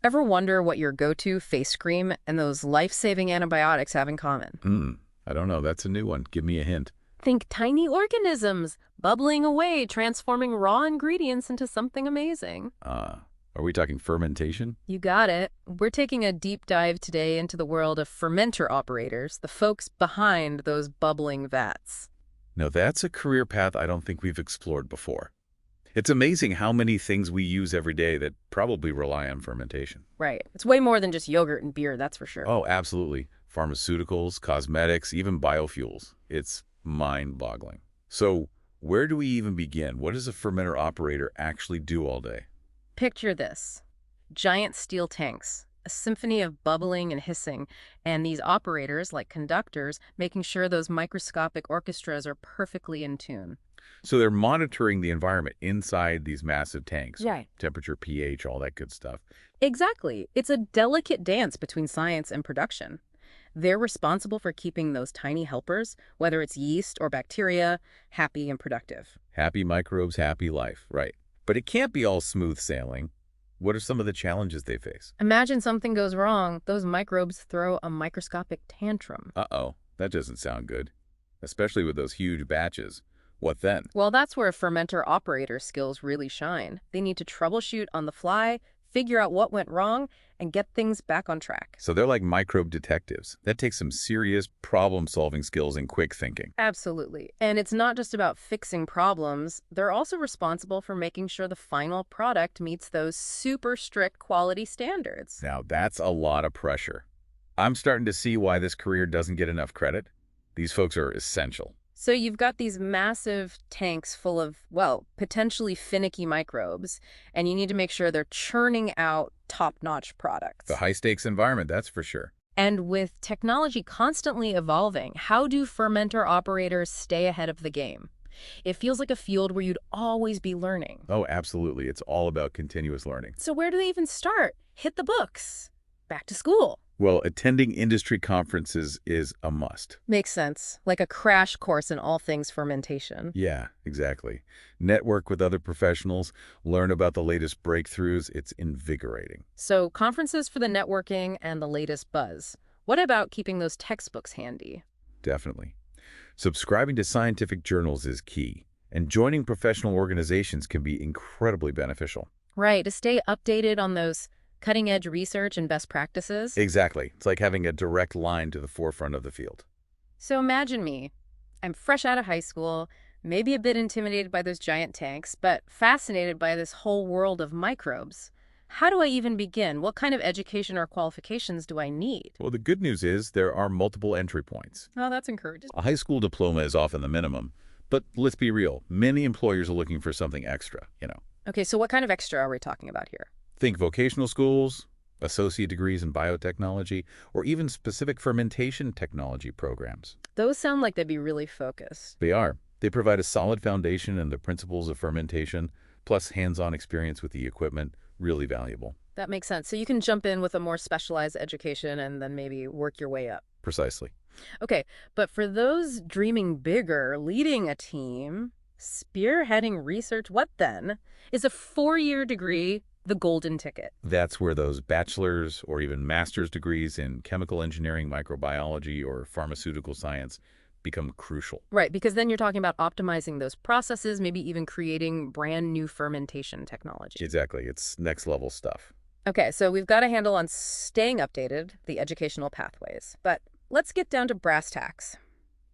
Ever wonder what your go-to face cream and those life-saving antibiotics have in common? I don't know. That's a new one. Give me a hint. Think tiny organisms bubbling away, transforming raw ingredients into something amazing. Are we talking fermentation? You got it. We're taking a deep dive today into the world of fermenter operators, the folks behind those bubbling vats. Now, that's a career path I don't think we've explored before. It's amazing how many things we use every day that probably rely on fermentation. Right. It's way more than just yogurt and beer, that's for sure. Oh, absolutely. Pharmaceuticals, cosmetics, even biofuels. It's mind-boggling. So where do we even begin? What does a fermenter operator actually do all day? Picture this. Giant steel tanks, a symphony of bubbling and hissing, and these operators, like conductors, making sure those microscopic orchestras are perfectly in tune. So they're monitoring the environment inside these massive tanks. Right. Temperature, pH, all that good stuff. Exactly. It's a delicate dance between science and production. They're responsible for keeping those tiny helpers, whether it's yeast or bacteria, happy and productive. Happy microbes, happy life. Right. But it can't be all smooth sailing. What are some of the challenges they face? Imagine something goes wrong. Those microbes throw a microscopic tantrum. Uh-oh. That doesn't sound good. Especially with those huge batches. What then? Well, that's where fermenter operator skills really shine. They need to troubleshoot on the fly, figure out what went wrong, and get things back on track. So they're like microbe detectives. That takes some serious problem-solving skills and quick thinking. Absolutely. And it's not just about fixing problems. They're also responsible for making sure the final product meets those super strict quality standards. Now, that's a lot of pressure. I'm starting to see why this career doesn't get enough credit. These folks are essential. So you've got these massive tanks full of, well, potentially finicky microbes, and you need to make sure they're churning out top-notch products. The high-stakes environment, that's for sure. And with technology constantly evolving, how do fermenter operators stay ahead of the game? It feels like a field where you'd always be learning. Oh, absolutely. It's all about continuous learning. So where do they even start? Hit the books. Back to school. Well, attending industry conferences is a must. Makes sense. Like a crash course in all things fermentation. Yeah, exactly. Network with other professionals, learn about the latest breakthroughs. It's invigorating. So conferences for the networking and the latest buzz. What about keeping those textbooks handy? Definitely. Subscribing to scientific journals is key, and joining professional organizations can be incredibly beneficial. Right, to stay updated on those cutting-edge research and best practices. Exactly. It's like having a direct line to the forefront of the field. So imagine me. I'm fresh out of high school, maybe a bit intimidated by those giant tanks, but fascinated by this whole world of microbes. How do I even begin? What kind of education or qualifications do I need? Well, the good news is there are multiple entry points. Oh, that's encouraging. A high school diploma is often the minimum, but let's be real. Many employers are looking for something extra. Okay, so what kind of extra are we talking about here? Think vocational schools, associate degrees in biotechnology, or even specific fermentation technology programs. Those sound like they'd be really focused. They are. They provide a solid foundation in the principles of fermentation, plus hands-on experience with the equipment, really valuable. That makes sense. So you can jump in with a more specialized education and then maybe work your way up. Precisely. Okay, but for those dreaming bigger, leading a team, spearheading research, what then? Is a 4-year degree the golden ticket? That's where those bachelor's or even master's degrees in chemical engineering, microbiology, or pharmaceutical science become crucial. Right, because then you're talking about optimizing those processes, maybe even creating brand new fermentation technology. Exactly. It's next level stuff. Okay, so we've got a handle on staying updated, the educational pathways. But let's get down to brass tacks.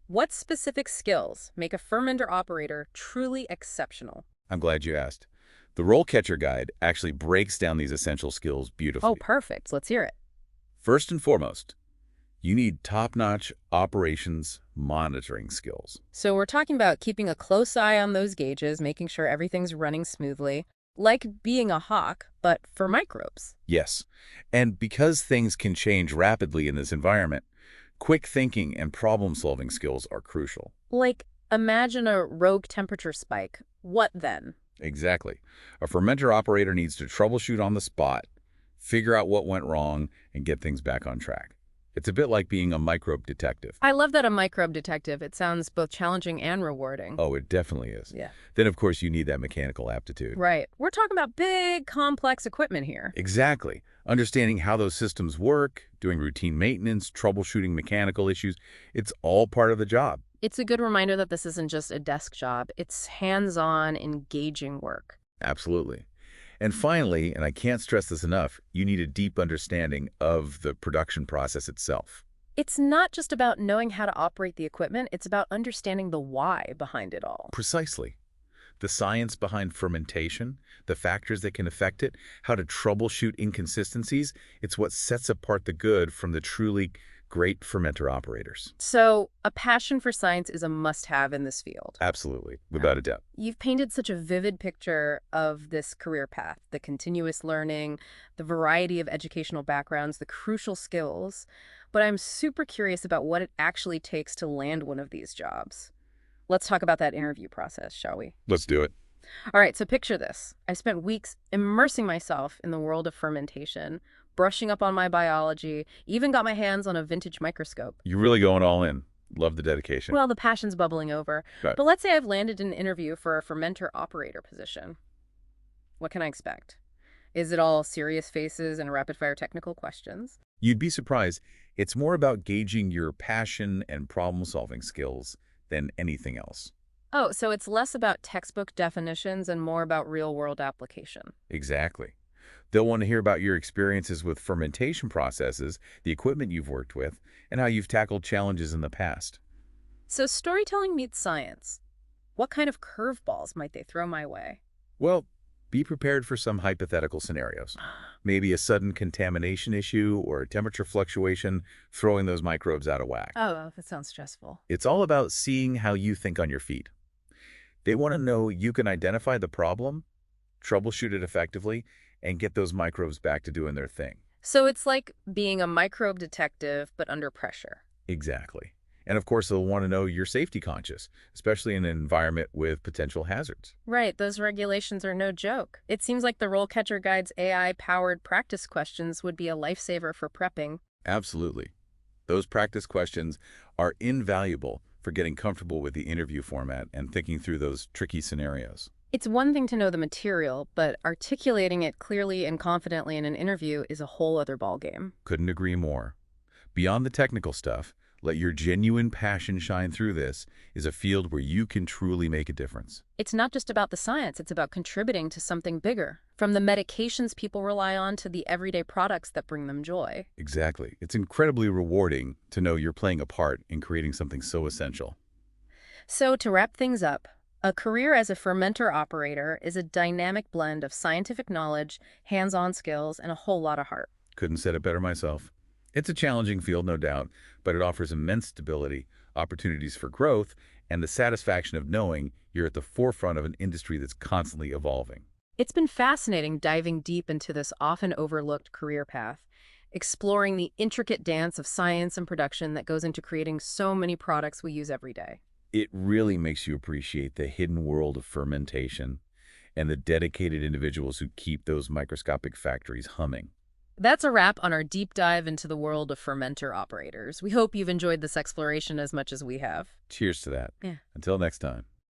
What specific skills make a fermenter operator truly exceptional? I'm glad you asked. The RoleCatcher guide actually breaks down these essential skills beautifully. Oh, perfect. Let's hear it. First and foremost, you need top-notch operations monitoring skills. So we're talking about keeping a close eye on those gauges, making sure everything's running smoothly, like being a hawk, but for microbes. Yes, and because things can change rapidly in this environment, quick thinking and problem-solving skills are crucial. Like, imagine a rogue temperature spike. What then? Exactly. A fermenter operator needs to troubleshoot on the spot, figure out what went wrong, and get things back on track. It's a bit like being a microbe detective. I love that, a microbe detective. It sounds both challenging and rewarding. Oh, it definitely is. Yeah. Then, of course, you need that mechanical aptitude. Right. We're talking about big, complex equipment here. Exactly. Understanding how those systems work, doing routine maintenance, troubleshooting mechanical issues, it's all part of the job. It's a good reminder that this isn't just a desk job. It's hands-on, engaging work. Absolutely. And finally, and I can't stress this enough, you need a deep understanding of the production process itself. It's not just about knowing how to operate the equipment, it's about understanding the why behind it all. Precisely. The science behind fermentation, the factors that can affect it, how to troubleshoot inconsistencies, it's what sets apart the good from the truly great fermenter operators. So, a passion for science is a must-have in this field. Absolutely, without a doubt. You've painted such a vivid picture of this career path, the continuous learning, the variety of educational backgrounds, the crucial skills, but I'm super curious about what it actually takes to land one of these jobs. Let's talk about that interview process, shall we? Let's do it. All right, so picture this. I've spent weeks immersing myself in the world of fermentation, brushing up on my biology, even got my hands on a vintage microscope. You're really going all in. Love the dedication. Well, the passion's bubbling over. Right. But let's say I've landed an interview for a fermenter operator position. What can I expect? Is it all serious faces and rapid-fire technical questions? You'd be surprised. It's more about gauging your passion and problem-solving skills than anything else. Oh, so it's less about textbook definitions and more about real-world application. Exactly. They'll want to hear about your experiences with fermentation processes, the equipment you've worked with, and how you've tackled challenges in the past. So storytelling meets science. What kind of curveballs might they throw my way? Well, be prepared for some hypothetical scenarios. Maybe a sudden contamination issue or a temperature fluctuation throwing those microbes out of whack. Oh, that sounds stressful. It's all about seeing how you think on your feet. They want to know you can identify the problem, troubleshoot it effectively, and get those microbes back to doing their thing. So it's like being a microbe detective, but under pressure. Exactly. And of course, they'll want to know you're safety conscious, especially in an environment with potential hazards. Right, those regulations are no joke. It seems like the RoleCatcher Guide's AI-powered practice questions would be a lifesaver for prepping. Absolutely. Those practice questions are invaluable for getting comfortable with the interview format and thinking through those tricky scenarios. It's one thing to know the material, but articulating it clearly and confidently in an interview is a whole other ballgame. Couldn't agree more. Beyond the technical stuff, let your genuine passion shine through. This is a field where you can truly make a difference. It's not just about the science, it's about contributing to something bigger. From the medications people rely on to the everyday products that bring them joy. Exactly. It's incredibly rewarding to know you're playing a part in creating something so essential. So to wrap things up, a career as a fermenter operator is a dynamic blend of scientific knowledge, hands-on skills, and a whole lot of heart. Couldn't said it better myself. It's a challenging field, no doubt, but it offers immense stability, opportunities for growth, and the satisfaction of knowing you're at the forefront of an industry that's constantly evolving. It's been fascinating diving deep into this often overlooked career path, exploring the intricate dance of science and production that goes into creating so many products we use every day. It really makes you appreciate the hidden world of fermentation and the dedicated individuals who keep those microscopic factories humming. That's a wrap on our deep dive into the world of fermenter operators. We hope you've enjoyed this exploration as much as we have. Cheers to that. Yeah. Until next time.